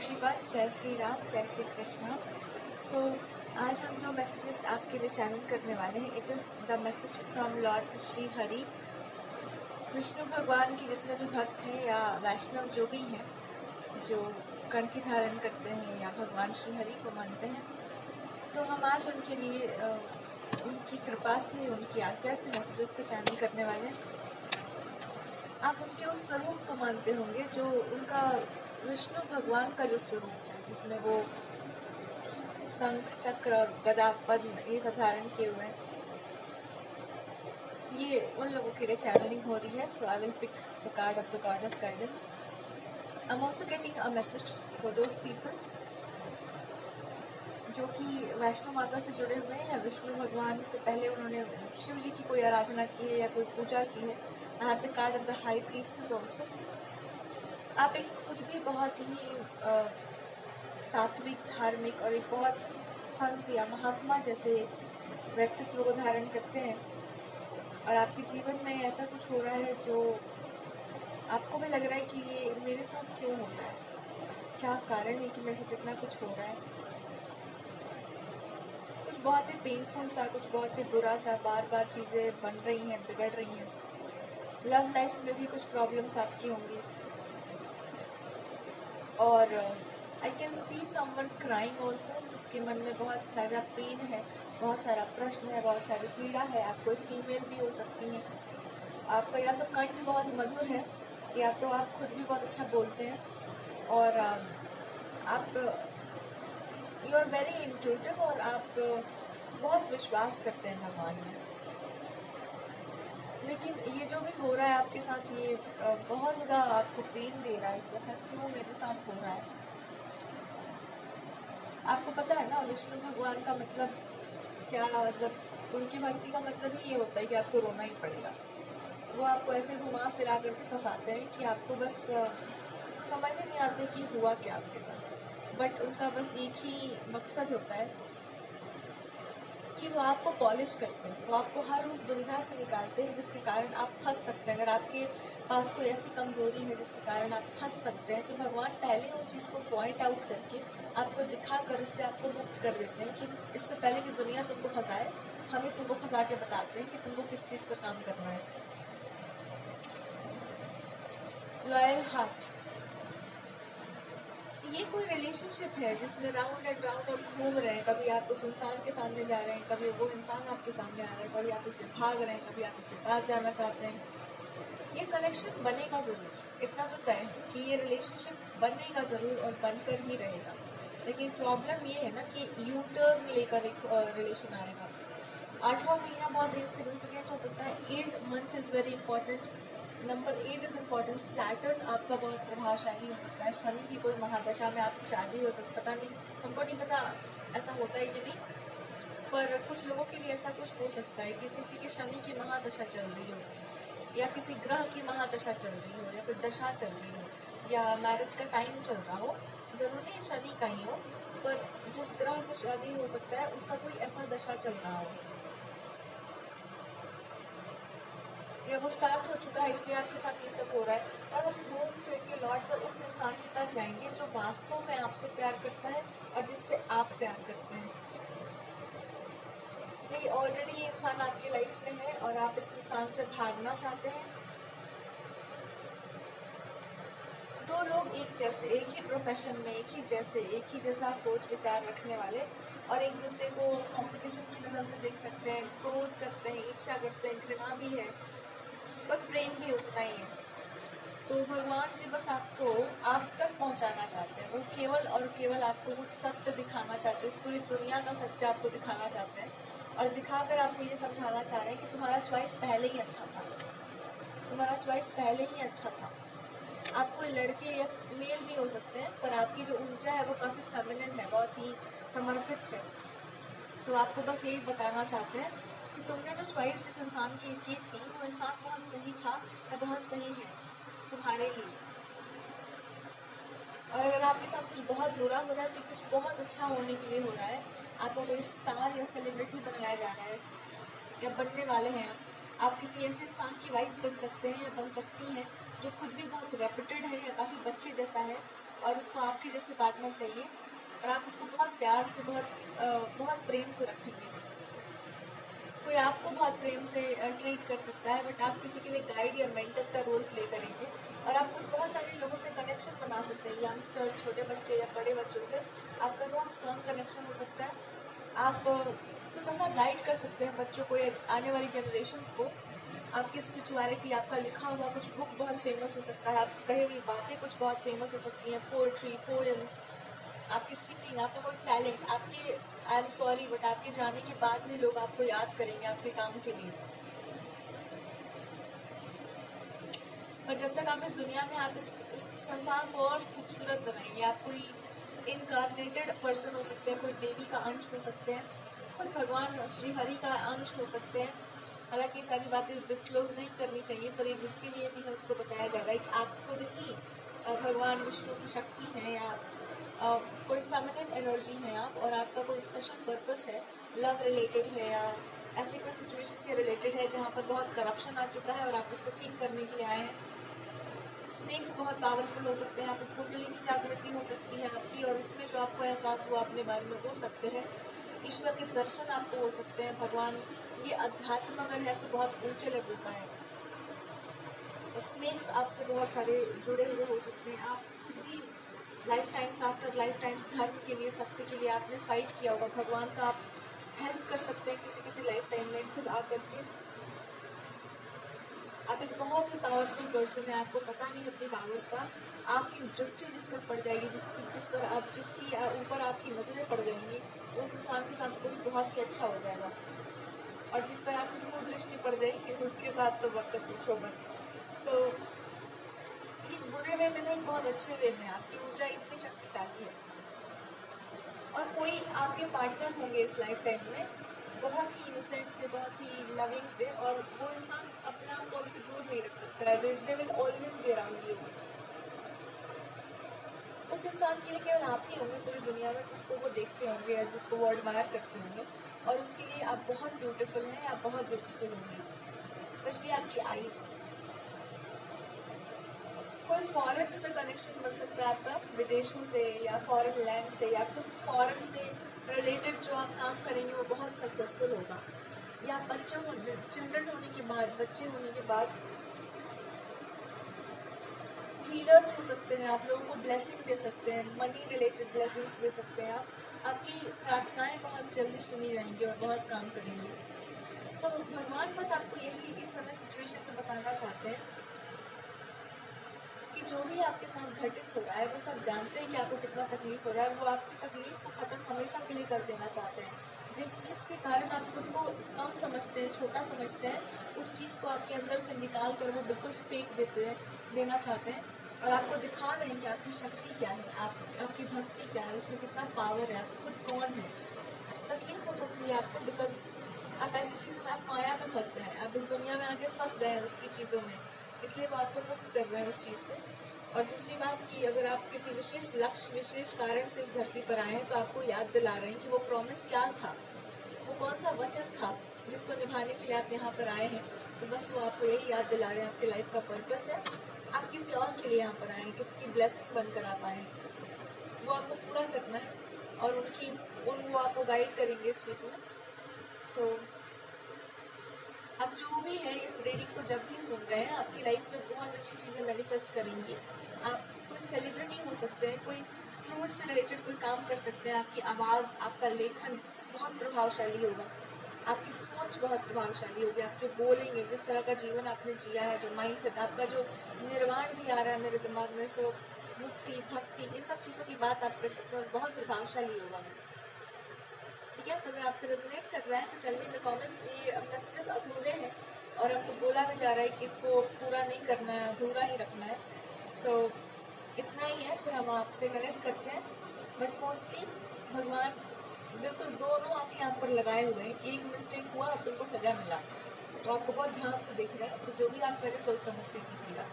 शिवा, जय श्री राम, जय श्री कृष्णा। आज हम जो मैसेजेस आपके लिए चैनल करने वाले हैं, it is the message from Lord Shri Hari. Vishnu भगवान के जितने भी भक्त हैं या वैष्णव जो भी हैं, जो कंठी धारण करते हैं या भगवान श्री हरि को मानते हैं, तो हम आज उनके लिए उनकी कृपा से, उनकी आज्ञा से मैसेजेस को चैनल करने वाले हैं। आप उनके उस स्वरूप को मानते होंगे जो उनका विष्णु भगवान का जो स्वरूप है, जिसमें वो शंख, चक्र और गदा, पद्म ये सब धारण किए हुए हैं। ये उन लोगों के लिए चैनलिंग हो रही है। So I will pick the card of the goddess guidance. I am also getting a message for those people जो कि वैष्णो माता से जुड़े हुए हैं या विष्णु भगवान से पहले उन्होंने शिव जी की कोई आराधना की है या कोई पूजा की है। I have the card of the high priestess also. आप एक खुद भी बहुत ही सात्विक, धार्मिक और एक बहुत संत या महात्मा जैसे व्यक्तित्व को धारण करते हैं, और आपके जीवन में ऐसा कुछ हो रहा है जो आपको भी लग रहा है कि ये मेरे साथ क्यों हो रहा है, क्या कारण है कि मेरे साथ इतना कुछ हो रहा है। कुछ बहुत ही पेनफुल सा, कुछ बहुत ही बुरा सा, बार बार चीज़ें बन रही हैं, बिगड़ रही हैं। लव लाइफ में भी कुछ प्रॉब्लम्स आपकी होंगी, और I can see someone crying also. उसके मन में बहुत सारा पेन है, बहुत सारा प्रश्न है, बहुत सारी पीड़ा है। आप कोई फीमेल भी हो सकती हैं। आपका या तो कंठ बहुत मधुर है, या तो आप खुद भी बहुत अच्छा बोलते हैं, और आप यू आर वेरी इंट्यूटिव, और आप बहुत विश्वास करते हैं भगवान में। लेकिन ये जो भी हो रहा है आपके साथ, ये बहुत ज़्यादा आपको पेन दे रहा है। जैसा क्यों मेरे साथ हो रहा है? आपको पता है ना, विष्णु भगवान का मतलब क्या, मतलब उनकी भक्ति का मतलब ही ये होता है कि आपको रोना ही पड़ेगा। वो आपको ऐसे घुमा फिरा करके फंसाते हैं कि आपको बस समझ ही नहीं आते कि हुआ क्या आपके साथ। बट उनका बस एक ही मकसद होता है कि वो आपको पॉलिश करते हैं, वो आपको हर उस दुविधा से निकालते हैं जिसके कारण आप फंस सकते हैं। अगर आपके पास कोई ऐसी कमजोरी है जिसके कारण आप फंस सकते हैं, तो भगवान पहले उस चीज़ को पॉइंट आउट करके आपको दिखाकर उससे आपको मुक्त कर देते हैं कि इससे पहले कि दुनिया तुमको फंसाए, हमें तुमको फंसा के बताते हैं कि तुमको किस चीज़ पर काम करना है। लॉयल हार्ट, ये कोई रिलेशनशिप है जिसमें राउंड एंड राउंड आप घूम रहे हैं। कभी आप उस इंसान के सामने जा रहे हैं, कभी वो इंसान आपके सामने आ रहा है, कभी आप उससे भाग रहे हैं, कभी आप उसके पास जाना चाहते हैं। ये कनेक्शन बनेगा ज़रूर, इतना तो तय है कि ये रिलेशनशिप बनेगा ज़रूर और बनकर ही रहेगा। लेकिन प्रॉब्लम ये है ना कि यू टर्न लेकर एक रिलेशन आएगा। 8वां महीना बहुत ही सिग्निफिकेंट हो सकता है। 8th month is very important. Number 8 is important. Saturn आपका बहुत प्रभावशाली हो सकता है। शनि की कोई महादशा में आपकी शादी हो सकती, पता नहीं, हमको नहीं पता ऐसा होता है कि नहीं, पर कुछ लोगों के लिए ऐसा कुछ हो सकता है कि किसी की शनि की महादशा चल रही हो, या किसी ग्रह की महादशा चल रही हो, या कोई दशा चल रही हो, या मैरिज का टाइम चल रहा हो। ज़रूरी है शनि का ही हो, पर जिस ग्रह से शादी हो सकता है उसका कोई ऐसा दशा चल रहा हो, या वो स्टार्ट हो चुका है, इसलिए आपके साथ ये सब हो रहा है। और हम घूम फिर के लौट कर उस इंसान के पास जाएंगे जो वास्तव में आपसे प्यार करता है और जिससे आप प्यार करते हैं। ये ऑलरेडी ये इंसान आपकी लाइफ में है और आप इस इंसान से भागना चाहते हैं। दो लोग एक जैसे, एक ही प्रोफेशन में, एक ही जैसा सोच विचार रखने वाले, और एक दूसरे को कंपटीशन की नज़र से देख सकते हैं, क्रोध करते हैं, ईर्ष्या करते हैं, घृणा भी है, पर प्रेम भी उतना ही है। तो भगवान जी बस आपको आप तक पहुंचाना चाहते हैं। वो केवल और केवल आपको कुछ सत्य दिखाना चाहते हैं, इस पूरी दुनिया का सच्चा आपको दिखाना चाहते हैं, और दिखाकर आपको ये समझाना चाह रहे हैं कि तुम्हारा चॉइस पहले ही अच्छा था, तुम्हारा चॉइस पहले ही अच्छा था। आप कोई लड़के या मेल भी हो सकते हैं, पर आपकी जो ऊर्जा है वो काफ़ी फेमिनिन है, बहुत ही समर्पित है। तो आपको बस यही बताना चाहते हैं कि तुमने जो चॉइस जिस इंसान की थी, वो इंसान बहुत सही था या बहुत सही है तुम्हारे लिए। और अगर आपके साथ कुछ बहुत बुरा हो रहा है, तो कुछ बहुत अच्छा होने के लिए हो रहा है। आपको कोई स्टार या सेलिब्रिटी बनाया जा रहा है, या बनने वाले हैं आप किसी ऐसे इंसान की वाइफ बन सकते हैं या बन सकती हैं जो खुद भी बहुत रेपुटेड है या काफ़ी बच्चे जैसा है, और उसको आपके जैसे पार्टनर चाहिए और आप उसको बहुत प्यार से बहुत प्रेम से रखेंगे। कोई आपको बहुत प्रेम से ट्रीट कर सकता है, बट आप किसी के लिए गाइड या मेंटर का रोल प्ले करेंगे और आप कुछ बहुत सारे लोगों से कनेक्शन बना सकते हैं, यंगस्टर्स, छोटे बच्चे या बड़े बच्चों से आपका बहुत स्ट्रॉन्ग कनेक्शन हो सकता है। आप कुछ ऐसा गाइड कर सकते हैं बच्चों को या आने वाली जनरेशन्स को। आपकी स्पिरिचुअलिटी, आपका लिखा हुआ कुछ बुक बहुत फेमस हो सकता है, आपकी कही हुई बातें कुछ बहुत फेमस हो सकती हैं, पोएट्री, पोएम्स, आपकी सिंगिंग, आपका कोई टैलेंट, आपके आई एम सॉरी बट आपके जाने के बाद भी लोग आपको याद करेंगे आपके काम के लिए। और जब तक आप इस दुनिया में, आप इस संसार को और खूबसूरत बनाएंगे। आप कोई इनकारनेटेड पर्सन हो सकते हैं, कोई देवी का अंश हो सकते हैं, खुद भगवान श्री हरि का अंश हो सकते हैं। हालांकि ये सारी बातें डिस्क्लोज नहीं करनी चाहिए, पर ये जिसके लिए भी है उसको बताया जा रहा है कि आप खुद ही भगवान विष्णु की शक्ति है या कोई फेमिनिन एनर्जी है आप, और आपका कोई स्पेशल पर्पस है, लव रिलेटेड है या ऐसी कोई सिचुएशन के रिलेटेड है जहाँ पर बहुत करप्शन आ चुका है और आप उसको ठीक करने के लिए आए हैं। स्नेक्स बहुत पावरफुल हो सकते हैं, आपकी कुंडलिनी जागृति हो सकती है आपकी, और उसमें जो आपको एहसास हुआ अपने बारे में हो सकते हैं। ईश्वर के दर्शन आपको हो सकते हैं। भगवान, ये अध्यात्म अगर है तो बहुत ऊंचे लेवल का है। स्नेक्स आपसे बहुत सारे जुड़े हुए हो सकते हैं। आप खुद भी life times after life times धर्म के लिए, सत्य के लिए आपने फाइट किया होगा। भगवान का आप हेल्प कर सकते हैं किसी किसी लाइफ टाइम में खुद आकर के। आप एक बहुत ही पावरफुल पर्सन है, आपको पता नहीं अपनी पावर्स का। आपकी दृष्टि जिस पर पड़ जाएगी, जिसकी ऊपर आपकी नज़रें पड़ जाएंगी, उस इंसान के साथ कुछ बहुत ही अच्छा हो जाएगा। और जिस पर आपकी खुद दृष्टि पड़ जाएगी उसके साथ तो वक्त पूछो मत। सो ये बुरे वे में नहीं, बहुत अच्छे वे में आपकी ऊर्जा इतनी शक्तिशाली है। और कोई आपके पार्टनर होंगे इस लाइफ टाइम में, बहुत ही इनोसेंट से, बहुत ही लविंग से, और वो इंसान अपने आप को आपसे दूर नहीं रख सकता है। They will always be around you. उस इंसान के लिए केवल आप ही होंगे पूरी दुनिया में जिसको वो देखते होंगे या जिसको वो एडमायर करते होंगे, और उसके लिए आप बहुत ब्यूटीफुल हैं, आप बहुत ब्यूटीफुल होंगे, स्पेशली आपकी आईज। कोई फॉरेन से कनेक्शन बन सकता है आपका, विदेशों से या फॉरेन लैंड से, या खुद फॉरेन से रिलेटेड जो आप काम करेंगे वो बहुत सक्सेसफुल होगा। या चिल्ड्रन होने के बाद, बच्चे होने के बाद हीलर्स हो सकते हैं, आप लोगों को ब्लेसिंग दे सकते हैं, मनी रिलेटेड ब्लेसिंग्स दे सकते हैं आप। आपकी प्रार्थनाएं बहुत जल्दी सुनी जाएंगी और बहुत काम करेंगी। सो भगवान बस आपको यही इस समय सिचुएशन में बताना चाहते हैं कि जो भी आपके साथ घटित हो रहा है वो सब जानते हैं कि आपको कितना तकलीफ हो रहा है, वो आपकी तकलीफ को ख़त्म हमेशा के लिए कर देना चाहते हैं। जिस चीज़ के कारण आप खुद को कम समझते हैं, छोटा समझते हैं, उस चीज़ को आपके अंदर से निकाल कर वो बिल्कुल फेंक देना चाहते हैं, और आपको दिखा रहे हैं कि आपकी शक्ति क्या है, आपकी भक्ति क्या है, उसमें कितना पावर है, आप खुद कौन है। तकलीफ हो सकती है आपको, बिकॉज आप ऐसी चीज़ों में, आप माया में फंस गए हैं, आप इस दुनिया में आके फंस गए हैं उसकी चीज़ों में, इसलिए वो आपको मुक्त कर रहे हैं उस चीज़ से। और दूसरी बात कि अगर आप किसी विशेष लक्ष्य, विशेष कारण से इस धरती पर आए हैं, तो आपको याद दिला रहे हैं कि वो प्रॉमिस क्या था, वो कौन सा वचन था जिसको निभाने के लिए आप यहाँ पर आए हैं। तो बस वो आपको यही याद दिला रहे हैं, आपकी लाइफ का पर्पस है, आप किसी और के लिए यहाँ पर आए हैं, किसी की ब्लेसिंग बनकर आप आए हैं, वो आपको पूरा करना है, और वो आपको गाइड करेंगे इस चीज़ में। सो आप जो भी है इस रीडिंग को जब भी सुन रहे हैं, आपकी लाइफ में बहुत अच्छी चीज़ें मैनिफेस्ट करेंगी। आप कोई सेलिब्रिटी हो सकते हैं, कोई थ्रोट से रिलेटेड कोई काम कर सकते हैं, आपकी आवाज़, आपका लेखन बहुत प्रभावशाली होगा, आपकी सोच बहुत प्रभावशाली होगी, आप जो बोलेंगे, जिस तरह का जीवन आपने जिया है, जो माइंडसेट आपका, जो निर्वाण भी आ रहा है मेरे दिमाग में, सो मुक्ति, भक्ति, इन सब चीज़ों की बात आप कर सकते हैं और बहुत प्रभावशाली होगा। ठीक है, तो अगर आपसे रेजोनेट कर रहा है तो चलिए इन द कमेंट्स, ये मैसेजेस अधूरे हैं और आपको बोला भी जा रहा है कि इसको पूरा नहीं करना है, अधूरा ही रखना है। सो इतना ही है, फिर हम आपसे कनेक्ट करते हैं। बट मोस्टली भगवान बिल्कुल दोनों आँखें यहाँ पर लगाए हुए हैं कि एक मिस्टेक हुआ, अब तुमको सजा मिला, तो आपको बहुत ध्यान से देख रहे हैं। सो जो भी आप पहले सोच समझ के कीजिएगा।